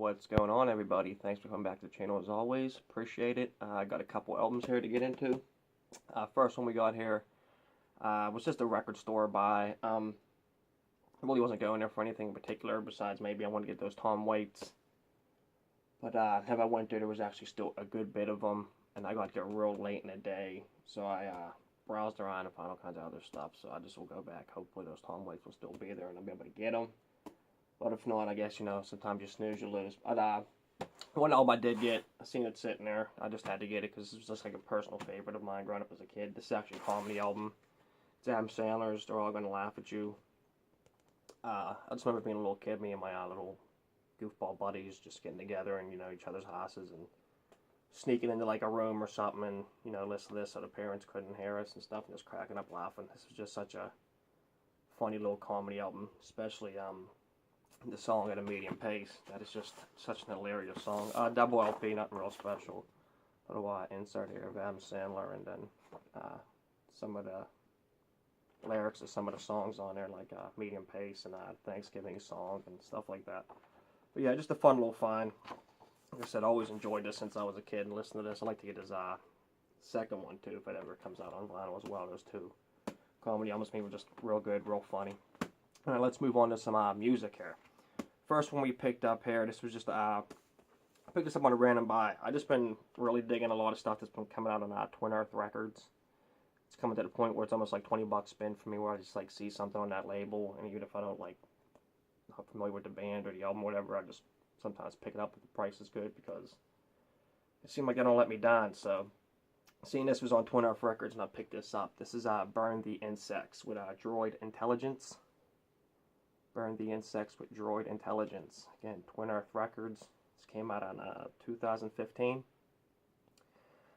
What's going on, everybody? Thanks for coming back to the channel as always. Appreciate it. I got a couple albums here to get into. First one we got here was just a record store buy. I really wasn't going there for anything in particular besides maybe I want to get those Tom Waits. But have I went there was actually still a good bit of them, and I got to get real late in the day, so I browsed around and found all kinds of other stuff. So I just will go back. Hopefully those Tom Waits will still be there and I'll be able to get them. But if not, I guess, sometimes you snooze, you lose. But one album I did get, I seen it sitting there. I just had to get it because it was just like a personal favorite of mine growing up as a kid. This is actually a comedy album. It's Adam Sandler's They're All Gonna Laugh at You. I just remember being a little kid, me and my little goofball buddies just getting together and, each other's houses and sneaking into like a room or something and, listen to this so the parents couldn't hear us and stuff and just cracking up laughing. This was just such a funny little comedy album, especially the song at a medium pace. That is just such an hilarious song. Double LP, nothing real special. Little insert here of Adam Sandler, and then some of the lyrics of some of the songs on there, like medium pace and Thanksgiving song and stuff like that. But yeah, just a fun little find. Like I said, I always enjoyed this since I was a kid and listened to this. I'd like to get his second one too, if it ever comes out on vinyl as well. Those two comedy albums were just real good, real funny. Alright, let's move on to some music here. First one we picked up here, this was just, I picked this up on a random buy. I just been really digging a lot of stuff that's been coming out on Twin Earth Records. It's coming to the point where it's almost like 20 bucks spin for me, where I just like see something on that label, and even if I don't not familiar with the band or the album or whatever, I just sometimes pick it up if the price is good, because it seemed like they don't let me down. So seeing this was on Twin Earth Records and I picked this up. This is Burn the Insects with Droid Intelligence. Burn the Insects with Droid Intelligence. Again, Twin Earth Records. This came out in 2015.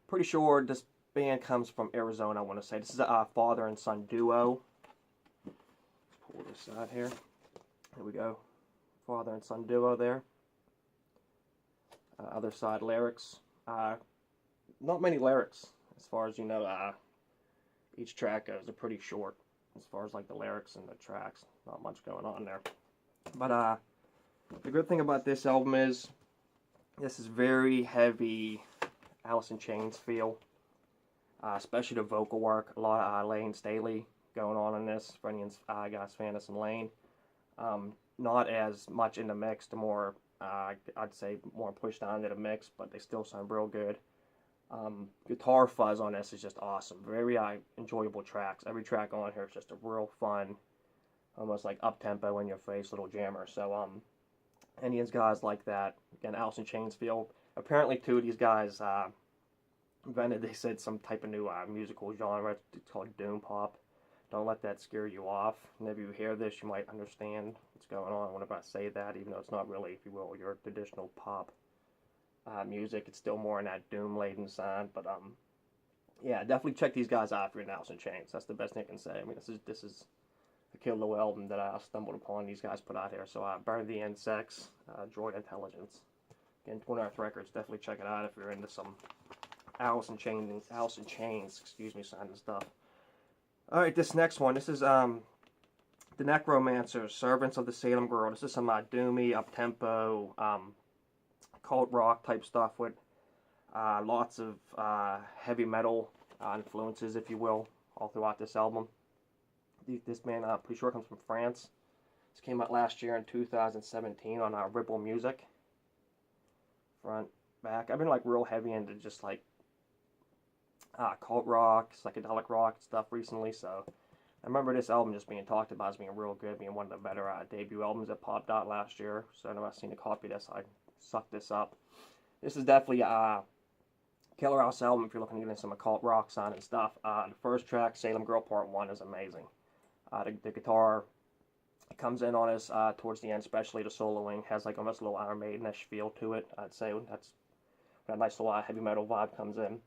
Pretty sure this band comes from Arizona, I want to say. This is a father and son duo. Let's pull this out here. Here we go. Father and son duo there. Other side lyrics. Not many lyrics, as far as each track goes. They're pretty short as far as like the lyrics and the tracks. Not much going on there. But the good thing about this album is this is very heavy Alice in Chains feel. Especially the vocal work. A lot of Lane Staley going on in this. For any guys fan of some Lane. Not as much in the mix, the more I'd say more pushed down into the mix, but they still sound real good. Guitar fuzz on this is just awesome. Very enjoyable tracks. Every track on here is just a real fun, almost like up-tempo, in your face little jammer. So any of these guys like that. Again, Alice in Chains feel. Apparently two of these guys invented, they said, some type of new musical genre. It's called doom pop. Don't let that scare you off. Whenever you hear this, you might understand what's going on whenever I say that, even though it's not really, if you will, your traditional pop music. It's still more in that doom-laden sound. But yeah, definitely check these guys out if you're in Alice in Chains. That's the best thing I can say. I mean, this is a killer album that I stumbled upon. These guys put out here. So Burn the Insects, Droid Intelligence. Again, Twin Earth Records. Definitely check it out if you're into some Alice in Chains, excuse me, sound and stuff. Alright, this next one, this is the Necromancers, Servants of the Salem Girl. This is some doomy, up-tempo, cult rock type stuff with lots of heavy metal influences, if you will, all throughout this album. This band, I'm pretty sure, comes from France. This came out last year in 2017 on Ripple Music. Front, back. I've been like real heavy into just like cult rock, psychedelic rock stuff recently, so I remember this album just being talked about as being real good, being one of the better debut albums that popped out last year. So I've seen a copy of this, I sucked this up. This is definitely a killer house album if you're looking to get into some occult rock sound and stuff. The first track, Salem Girl Part 1, is amazing. The guitar comes in on us towards the end, especially the soloing, has like almost a little Iron Maiden-ish feel to it. I'd say that's when a nice little heavy metal vibe comes in.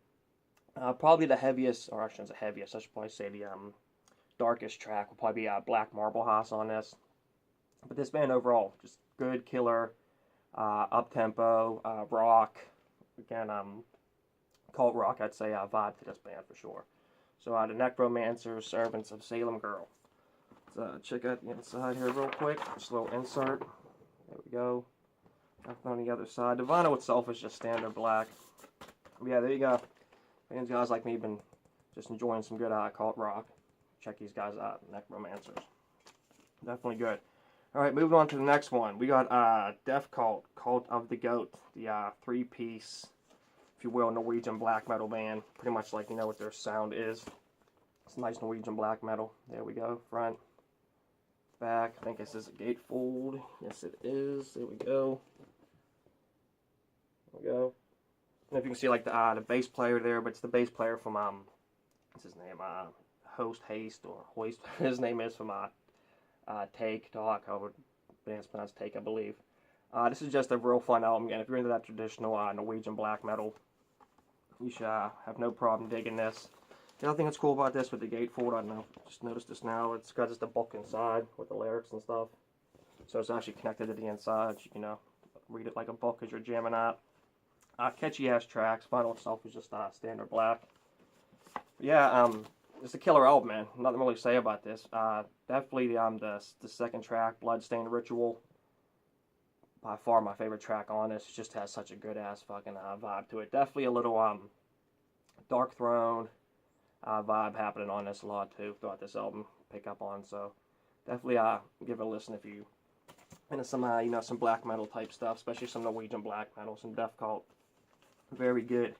Probably the heaviest, or I shouldn't say heaviest, I should probably say the darkest track will probably be Black Marble House on this. But this band overall, just good, killer, up-tempo, rock. Again, cult rock, I'd say, vibe to this band for sure. So the Necromancers, Servants of Salem Girl. Let's check out the inside here real quick. Just a little insert. There we go. Nothing on the other side. The vinyl itself is just standard black. But yeah, there you go. Fans, guys like me, been just enjoying some good cult rock. Check these guys out, Necromancers. Definitely good. Alright, moving on to the next one. We got Death Cult, Cult of the Goat, the three-piece, if you will, Norwegian black metal band. Pretty much like, you know what their sound is. It's nice Norwegian black metal. There we go. Front, back. I think this is a gatefold. Yes, it is. There we go. There we go. I don't know if you can see like the bass player there, but it's the bass player from what's his name? Haste or Hoist. His name is from Take Talk. However, band's pronounced Take, I believe. This is just a real fun album. Again, if you're into that traditional Norwegian black metal, you should have no problem digging this. The other thing that's cool about this with the gatefold, I don't know, just noticed this now, it's got just a book inside with the lyrics and stuff. So it's actually connected to the inside. You can read it like a book as you're jamming out. Catchy ass tracks. Vinyl itself is just standard black. But yeah, it's a killer album, man. Nothing really to say about this. Definitely the second track, Bloodstained Ritual. By far my favorite track on this. It just has such a good ass fucking vibe to it. Definitely a little Dark Throne vibe happening on this a lot too throughout this album. Pick up on, so definitely give it a listen if you into some some black metal type stuff, especially some Norwegian black metal, some Death Cult. Very good,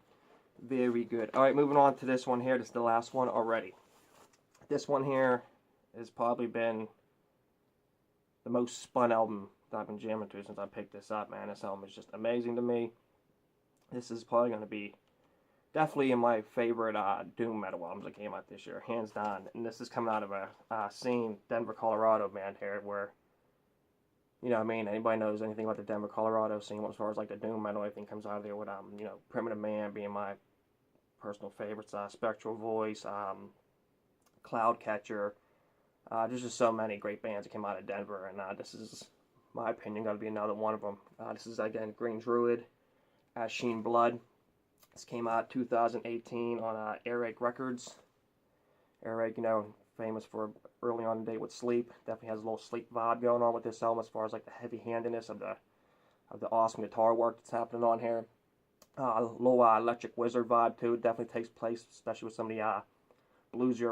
very good. All right, moving on to this one here. This is the last one already. This one here has probably been the most spun album that I've been jamming to since I picked this up, man. This album is just amazing to me. This is probably going to be definitely in my favorite doom metal albums that came out this year, hands down. And this is coming out of a scene, Denver, Colorado, man, here, where, you know what I mean, anybody knows anything about the Denver, Colorado scene as far as like the doom metal, everything comes out of there with, Primitive Man being my personal favorites, Spectral Voice, Cloudcatcher. There's just so many great bands that came out of Denver, and this is, my opinion, got to be another one of them. This is, again, Green Druid, Sheen Blood. This came out 2018 on Earache Records. Earache, famous for early on in the day with Sleep. Definitely has a little Sleep vibe going on with this album as far as like the heavy-handedness of the awesome guitar work that's happening on here. A little Electric Wizard vibe too. It definitely takes place, especially with some of the bluesy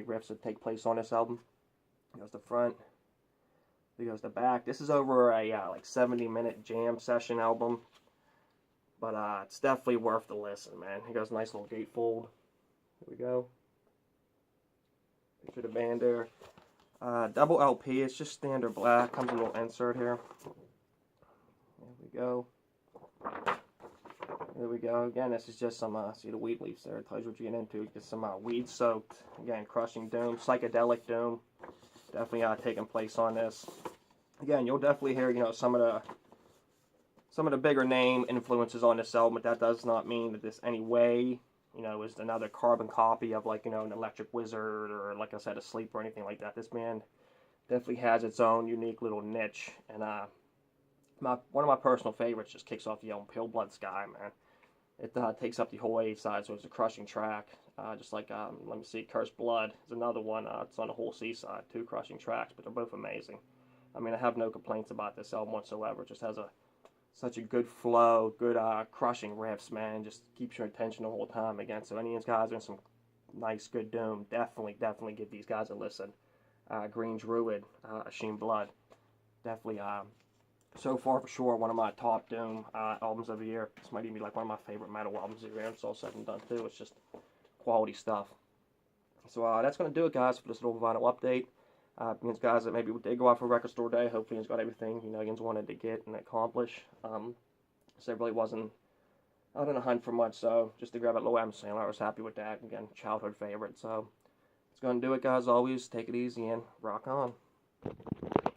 riffs that take place on this album. Here goes the front. Here goes the back. This is over a like 70-minute jam session album, but it's definitely worth the listen, man. Here goes a nice little gatefold. Here we go. Picture the band there. Double LP. It's just standard black. Comes with a little insert here. There we go. There we go. Again, this is just some, see the weed leaves there. It tells you what you're getting into. Just some weed-soaked, again, crushing doom, psychedelic doom. Definitely taking place on this. Again, you'll definitely hear, some of the bigger name influences on this album, but that does not mean that this any way, is another carbon copy of, like, an Electric Wizard or, like I said, a Sleep or anything like that. This band definitely has its own unique little niche, and one of my personal favorites just kicks off the album, Pale Blood Sky, man. It takes up the whole A side, so it's a crushing track. Just like, let me see, Cursed Blood is another one. It's on the whole C side, 2 crushing tracks, but they're both amazing. I mean, I have no complaints about this album whatsoever. It just has such a good flow, good crushing riffs, man. Just keeps your attention the whole time. Again, so any of these guys are in some nice, good doom, definitely give these guys a listen. Green Druid, Sheen Blood, definitely. So far, for sure, one of my top doom albums of the year. This might even be like one of my favorite metal albums of the year. It's all said and done too. It's just quality stuff. So that's going to do it, guys, for this little vinyl update. Means guys that maybe did go out for record store day. Hopefully he's got everything he's wanted to get and accomplish. So it really wasn't out on a hunt for much, so just to grab a little Adam Sandler, I was happy with that. Again, childhood favorite. So it's going to do it, guys. Always take it easy and rock on.